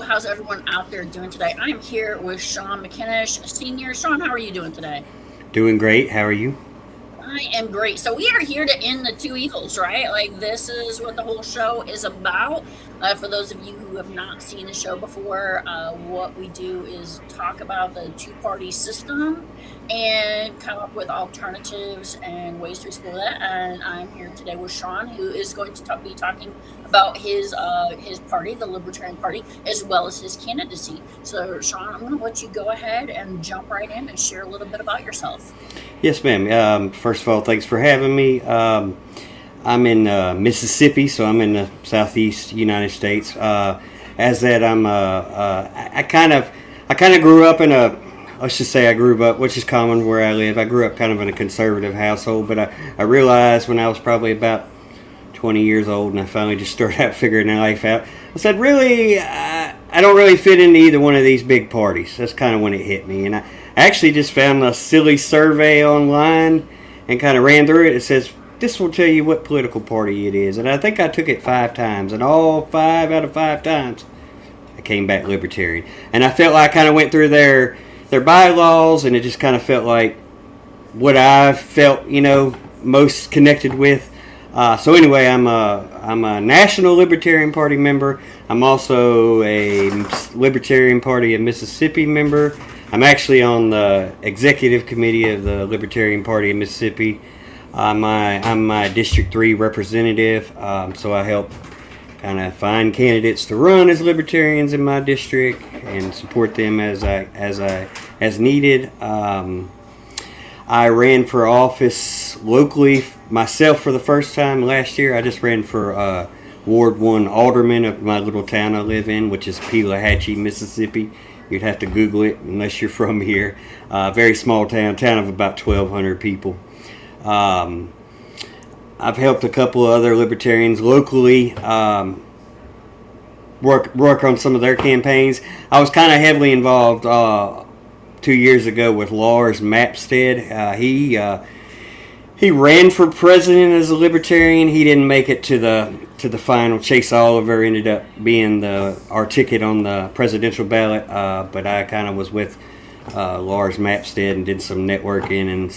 how's everyone out there doing today? I'm here with Shaun McInnish, Senior. Shaun, how are you doing today? Doing great. How are you? I am great. So we are here to end the two evils, right? Like this is what the whole show is about. For those of you who have not seen the show before, what we do is talk about the two-party system and come up with alternatives and ways to explore that. And I'm here today with Shaun, who is going to be talking about his party, the Libertarian Party, as well as his candidacy. So, Shaun, I'm going to let you go ahead and jump right in and share a little bit about yourself. Yes, ma'am. First of all, thanks for having me. I'm in Mississippi, so I'm in the southeast United States. As that, I kind of grew up in a. Let's just say I grew up, which is common where I live. I grew up kind of in a conservative household, but I realized when I was probably about 20 years old, and I finally just started out figuring life out. I said, really, I don't really fit into either one of these big parties. That's kind of when it hit me, and I actually just found a silly survey online and kind of ran through it. It says this will tell you what political party it is, and I think I took it 5 times, and all 5 out of 5 times I came back libertarian, and I felt like I kind of went through their bylaws, and it just kind of felt like what I felt, most connected with. So anyway, I'm a National Libertarian Party member. I'm also a Libertarian Party of Mississippi member. I'm actually on the executive committee of the Libertarian Party of Mississippi. I'm my District 3 representative, so I help kind of find candidates to run as libertarians in my district and support them as needed. I ran for office locally myself for the first time last year. I just ran for Ward 1 alderman of my little town I live in, which is Pelahatchie, Mississippi. You'd have to Google it unless you're from here. Very small town of about 1,200 people. I've helped a couple of other libertarians locally work on some of their campaigns. I was kind of heavily involved 2 years ago with Lars Mapstead. He ran for president as a libertarian. He didn't make it to the final. Chase Oliver ended up being our ticket on the presidential ballot. But I kind of was with Lars Mapstead and did some networking and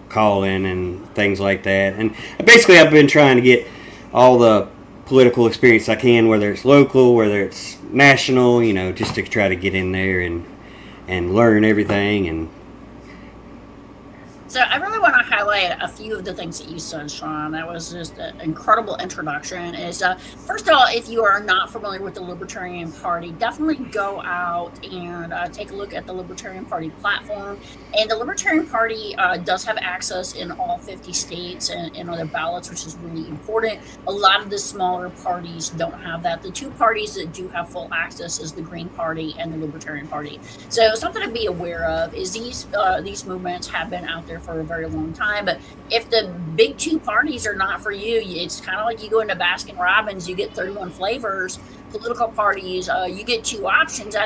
calling and things like that. And basically, I've been trying to get all the political experience I can, whether it's local, whether it's national, just to try to get in there and learn everything. And So I really want to highlight a few of the things that you said, Shaun. That was just an incredible introduction. First of all, if you are not familiar with the Libertarian Party, definitely go out and take a look at the Libertarian Party platform. And the Libertarian Party does have access in all 50 states and other ballots, which is really important. A lot of the smaller parties don't have that. The two parties that do have full access is the Green Party and the Libertarian Party. So something to be aware of is these movements have been out there for a very long time. But if the big two parties are not for you, it's kind of like you go into Baskin Robbins, you get 31 flavors. Political parties, you get two options.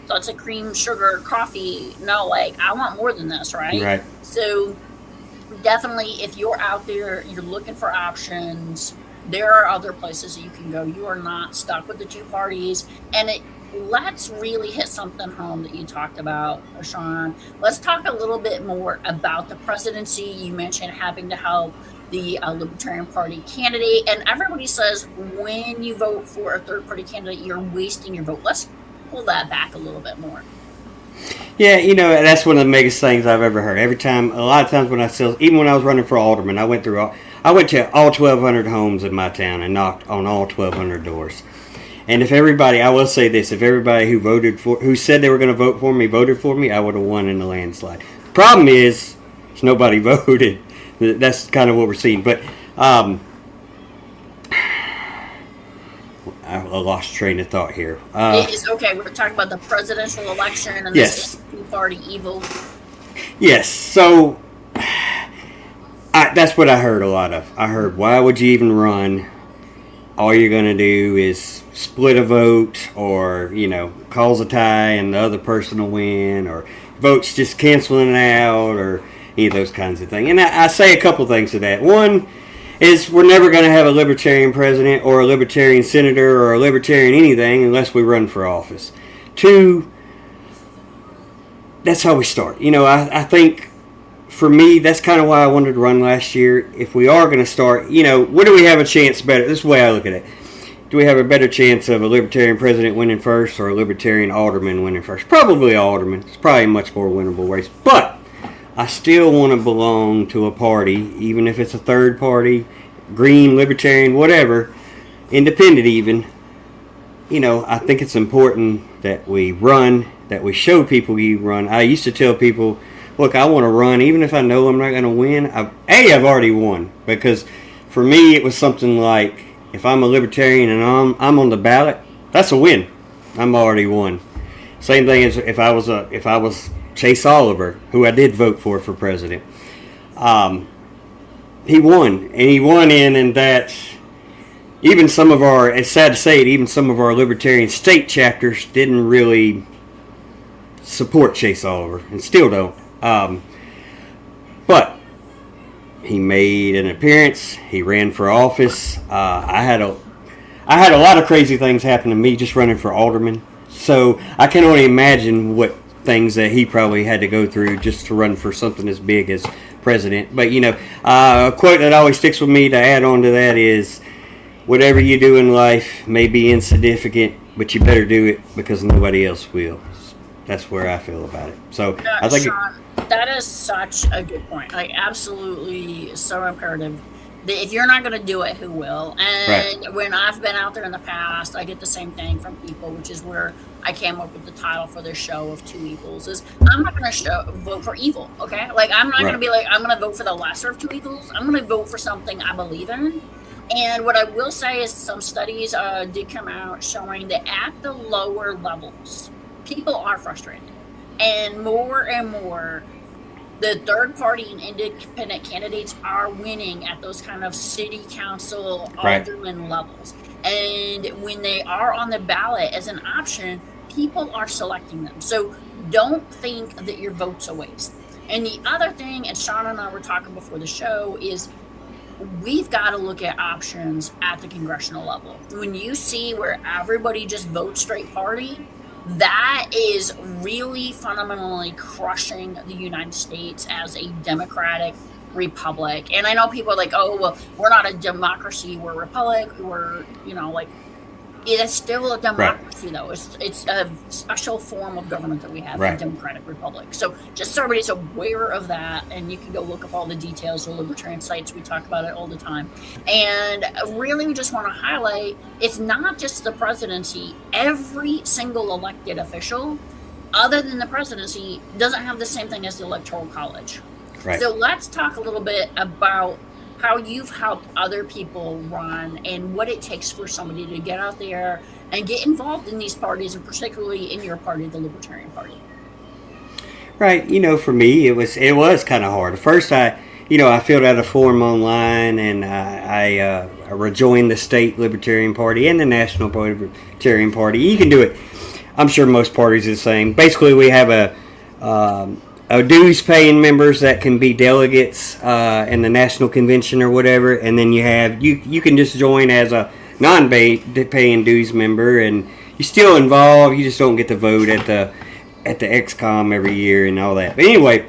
That's a cream, sugar, coffee. No, like I want more than this, right? right. So definitely, if you're out there, you're looking for options. There are other places that you can go. You are not stuck with the two parties, and let's really hit something home that you talked about, Shaun. Let's talk a little bit more about the presidency. You mentioned having to help the Libertarian Party candidate, and everybody says when you vote for a third party candidate, you're wasting your vote. Let's pull that back a little bit more. Yeah, that's one of the biggest things I've ever heard. A lot of times even when I was running for alderman, I went to all 1,200 homes in my town and knocked on all 1,200 doors. And I will say this, if everybody who said they were going to vote for me, voted for me, I would have won in the landslide. The problem is nobody voted. That's kind of what we're seeing. But I lost train of thought here. It is okay. We're talking about the presidential election and Yes. this two-party evil. Yes. So that's what I heard a lot of. I heard, why would you even run? All you're going to do is split a vote or, cause a tie and the other person will win, or votes just canceling out, or any of those kinds of things. And I say a couple things to that. One, is we're never going to have a libertarian president or a libertarian senator or a libertarian anything unless we run for office. Two, that's how we start. I think for me, that's kind of why I wanted to run last year. If we are going to start, what do we have a chance better? This is the way I look at it. Do we have a better chance of a libertarian president winning first or a libertarian alderman winning first? Probably alderman. It's probably a much more winnable race. But I still want to belong to a party, even if it's a third party, green, libertarian, whatever, independent even. I think it's important that we run, that we show people you run. I used to tell people, look, I want to run, even if I know I'm not going to win. I've already won. Because for me, it was something like, if I'm a libertarian and I'm on the ballot, that's a win. I'm already won. Same thing as if I was Chase Oliver, who I did vote for president. He won, and he won in that. Even some of our, it's sad to say it, even some of our libertarian state chapters didn't really support Chase Oliver, and still don't. But he made an appearance. He ran for office. I had a lot of crazy things happen to me just running for alderman. So I can only imagine what things that he probably had to go through just to run for something as big as president. But a quote that always sticks with me to add on to that is, whatever you do in life may be insignificant, but you better do it because nobody else will. That's where I feel about it. So I think Shaun, that is such a good point. Like, absolutely so imperative. If you're not going to do it, who will? And right. When I've been out there in the past, I get the same thing from people, which is where I came up with the title for this show of Two Evils. Is I'm not going to vote for evil, okay? Like, I'm not going to be like, I'm going to vote for the lesser of two evils. I'm going to vote for something I believe in. And what I will say is some studies did come out showing that at the lower levels, people are frustrated. And more, the third party and independent candidates are winning at those kind of city council, alderman levels. And when they are on the ballot as an option, people are selecting them. So don't think that your vote's a waste. And the other thing, and Shaun and I were talking before the show, is we've got to look at options at the congressional level. When you see where everybody just votes straight party, that is really fundamentally crushing the United States as a democratic republic. And I know people are like, oh, well, we're not a democracy, we're a republic, we're, it's still a democracy, though. It's a special form of government that we have in a democratic republic. So just so everybody's aware of that, and you can go look up all the details of libertarian sites. We talk about it all the time. And really, we just want to highlight, it's not just the presidency. Every single elected official, other than the presidency, doesn't have the same thing as the Electoral College. Right. So let's talk a little bit about how you've helped other people run and what it takes for somebody to get out there and get involved in these parties, and particularly in your party, the Libertarian Party. Right. For me, it was kind of hard. At first, I filled out a form online, and I rejoined the state Libertarian Party and the National Libertarian Party. You can do it. I'm sure most parties are the same. Basically, we have a dues paying members that can be delegates in the national convention or whatever, and then you can just join as a non-paying dues member, and you're still involved. You just don't get to vote at the XCOM every year and all that. But anyway,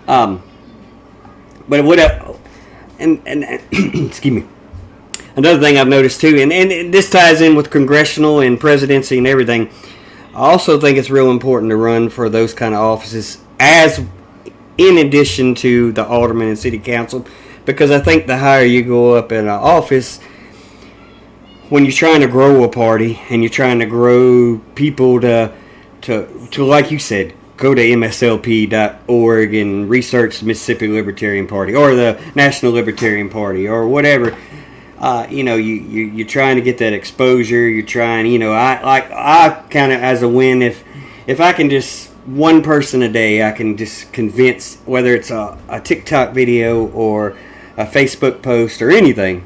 but what and excuse me. Another thing I've noticed too, and this ties in with congressional and presidency and everything. I also think it's real important to run for those kind of offices as in addition to the alderman and city council, because I think the higher you go up in an office, when you're trying to grow a party and you're trying to grow people to like you said, go to mslp.org and research the Mississippi Libertarian Party or the National Libertarian Party or whatever. You're trying to get that exposure. You're trying, I count it as a win if I can just, one person a day, I can just convince, whether it's a TikTok video or a Facebook post or anything,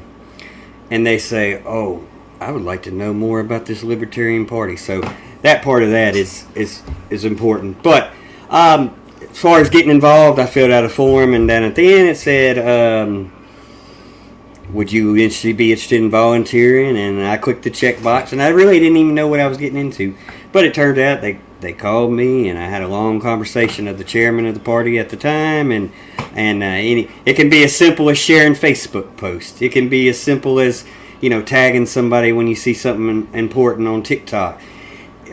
and they say, oh, I would like to know more about this Libertarian Party. So that part of that is important. But as far as getting involved, I filled out a form, and then at the end it said, would you be interested in volunteering? And I clicked the check box, and I really didn't even know what I was getting into. But it turned out they called me, and I had a long conversation with the chairman of the party at the time, and it can be as simple as sharing Facebook posts. It can be as simple as, tagging somebody when you see something important on TikTok,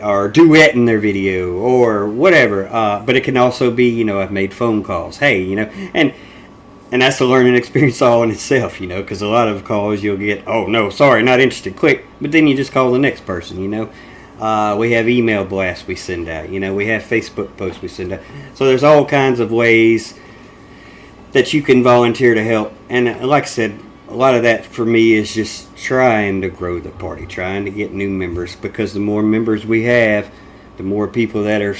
or duetting their video, or whatever. But it can also be, I've made phone calls. Hey, and that's a learning experience all in itself, because a lot of calls you'll get, oh, no, sorry, not interested, click. But then you just call the next person, We have email blasts we send out, we have Facebook posts we send out. So there's all kinds of ways that you can volunteer to help. And like I said, a lot of that for me is just trying to grow the party, trying to get new members, because the more members we have, the more people that are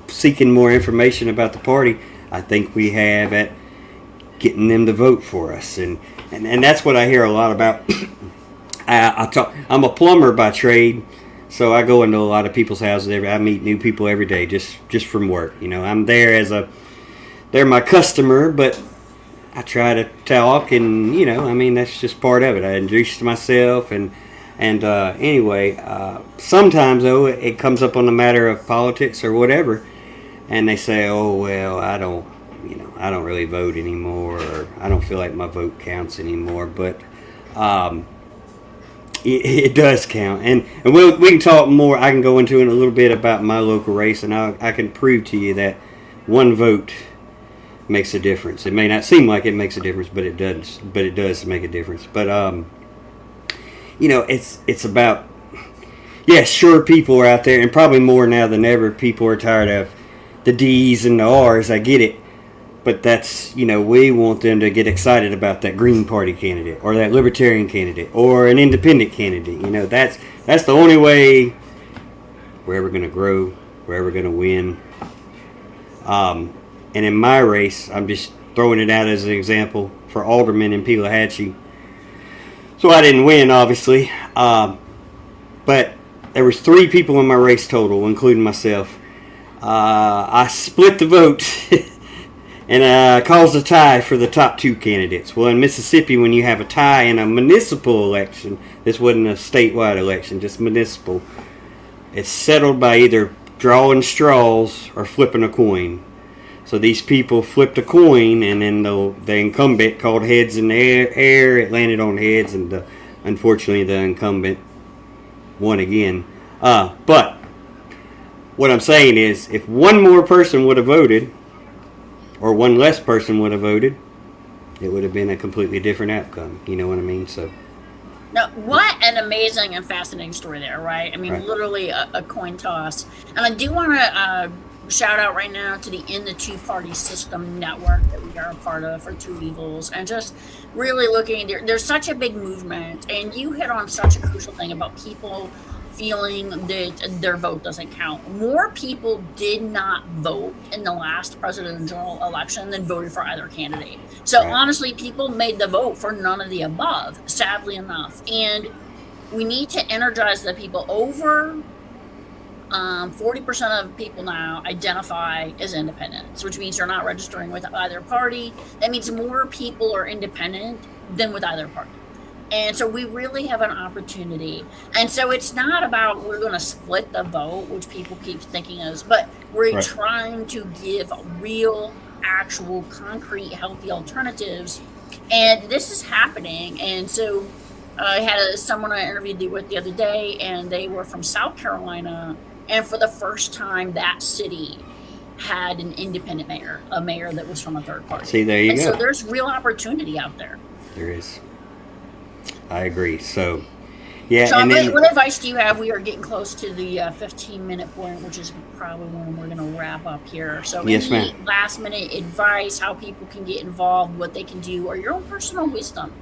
seeking more information about the party, I think we have at getting them to vote for us. And that's what I hear a lot about. I'm a plumber by trade, so I go into a lot of people's houses. I meet new people every day just from work. I'm there they're my customer, but I try to talk, and that's just part of it. I introduce myself, and anyway, sometimes though it comes up on the matter of politics or whatever, and they say, oh well, I don't really vote anymore, or I don't feel like my vote counts anymore. But it does count, and we can talk more. I can go into it a little bit about my local race, and I can prove to you that one vote makes a difference. It may not seem like it makes a difference, but it does. But it does make a difference. But it's about, sure, people are out there, and probably more now than ever. People are tired of the D's and the R's. I get it. But that's, we want them to get excited about that Green Party candidate, or that Libertarian candidate, or an independent candidate. That's the only way we're ever going to grow, we're ever going to win. And in my race, I'm just throwing it out as an example for alderman in Pelahatchie. So I didn't win, obviously. But there was 3 people in my race total, including myself. I split the vote and caused a tie for the top 2 candidates. Well, in Mississippi, when you have a tie in a municipal election, this wasn't a statewide election, just municipal, it's settled by either drawing straws or flipping a coin. So these people flipped a coin, and then the incumbent called heads in the air. It landed on heads, and unfortunately the incumbent won again. But what I'm saying is, if one more person would have voted, or one less person would have voted, it would have been a completely different outcome. You know what I mean? So. Now, what an amazing and fascinating story there, right? I mean, Right. Literally a coin toss. And I do want to shout out right now to the In the Two Party System network that we are a part of for Two Evils, and just really looking, there's such a big movement, and you hit on such a crucial thing about people feeling that their vote doesn't count. More people did not vote in the last presidential election than voted for either candidate. So Right. honestly, people made the vote for none of the above, sadly enough. And we need to energize the people. Over 40% of people now identify as independents, which means they're not registering with either party. That means more people are independent than with either party. And so we really have an opportunity. And so it's not about we're going to split the vote, which people keep thinking is, but we're Right. trying to give real, actual, concrete, healthy alternatives. And this is happening. And so I had someone I interviewed with the other day, and they were from South Carolina. And for the first time, that city had an independent mayor, a mayor that was from a third party. See, there you and go. so there's real opportunity out there. There is. I agree. So, yeah. Shaun, And then, what advice do you have? We are getting close to the 15-minute point, which is probably when we're going to wrap up here. So Yes, any ma'am. last-minute advice, how people can get involved, what they can do, or your own personal wisdom?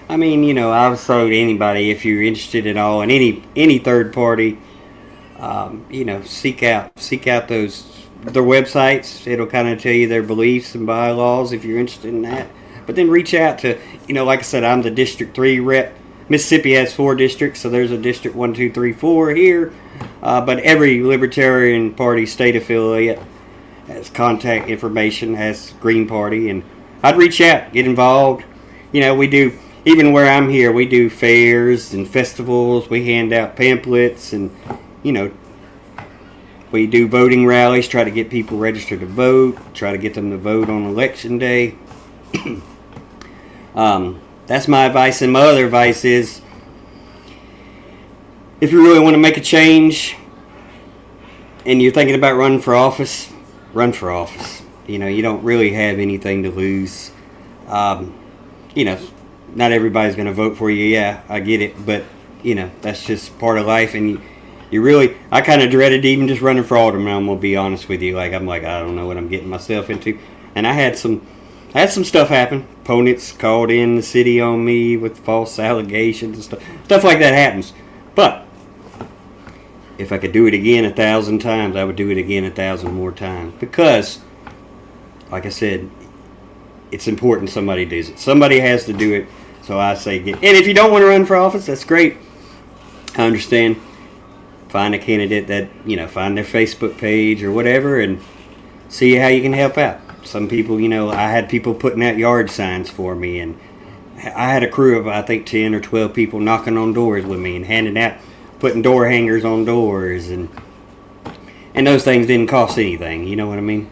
I mean, I would throw to anybody, if you're interested at all in any third party, seek out their websites. It'll kind of tell you their beliefs and bylaws if you're interested in that. But then reach out to, like I said, I'm the District 3 rep. Mississippi has 4 districts, so there's a District 1, 2, 3, 4 here. But every Libertarian Party state affiliate has contact information, has Green Party, and I'd reach out, get involved. We do. even where I'm here, we do fairs and festivals. We hand out pamphlets, and you know, we do voting rallies. Try to get people registered to vote. Try to get them to vote on election day. That's my advice, and my other advice is, if you really want to make a change, and you're thinking about running for office, run for office. You know, you don't really have anything to lose. You know, not everybody's going to vote for you. Yeah, I get it, but you know, that's just part of life. And you really, I kind of dreaded even just running for alderman. I'm gonna be honest with you. Like, I'm like, I don't know what I'm getting myself into. And I had some stuff happen. Opponents called in the city on me with false allegations and stuff like that happens. But if I could do it again 1,000 times, I would do it again 1,000 more times, because, like I said, it's important somebody does it. Somebody has to do it. So I say, and if you don't want to run for office, that's great. I understand. Find a candidate that, you know, find their Facebook page or whatever, and see how you can help out. Some people, you know, I had people putting out yard signs for me, and I had a crew of, I think, 10 or 12 people knocking on doors with me and handing out, putting door hangers on doors, and those things didn't cost anything. You know what I mean?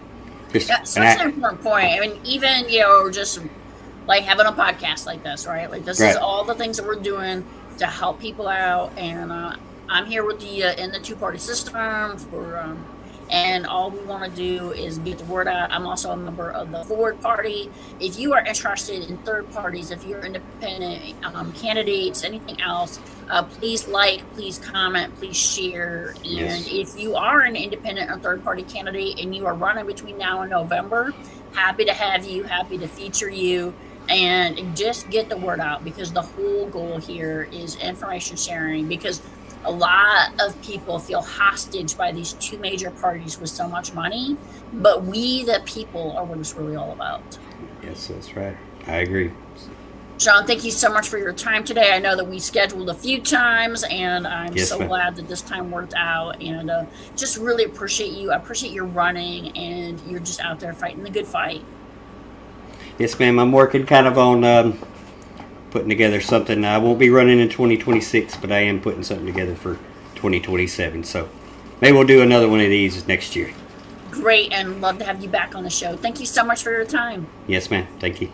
That's such an important point. I mean, even, you know, just like having a podcast like this, right? Like, this is all the things that we're doing to help people out, and I'm here with the in the two-party system for. And all we want to do is get the word out. I'm also a member of the Forward Party. If you are interested in third parties, if you're independent candidates, anything else, please like, please comment, please share. And yes. If you are an independent or third party candidate and you are running between now and November, happy to have you, happy to feature you. And just get the word out, because the whole goal here is information sharing, because a lot of people feel hostage by these two major parties with so much money, but we, the people, are what it's really all about. Yes, that's right. I agree. Shaun, thank you so much for your time today. I know that we scheduled a few times, and I'm so glad that this time worked out, and just really appreciate you. I appreciate your running, and you're just out there fighting the good fight. Yes, ma'am. I'm working kind of on putting together something. I won't be running in 2026, but I am putting something together for 2027. So maybe we'll do another one of these next year. Great, and love to have you back on the show. Thank you so much for your time. Yes, ma'am. Thank you.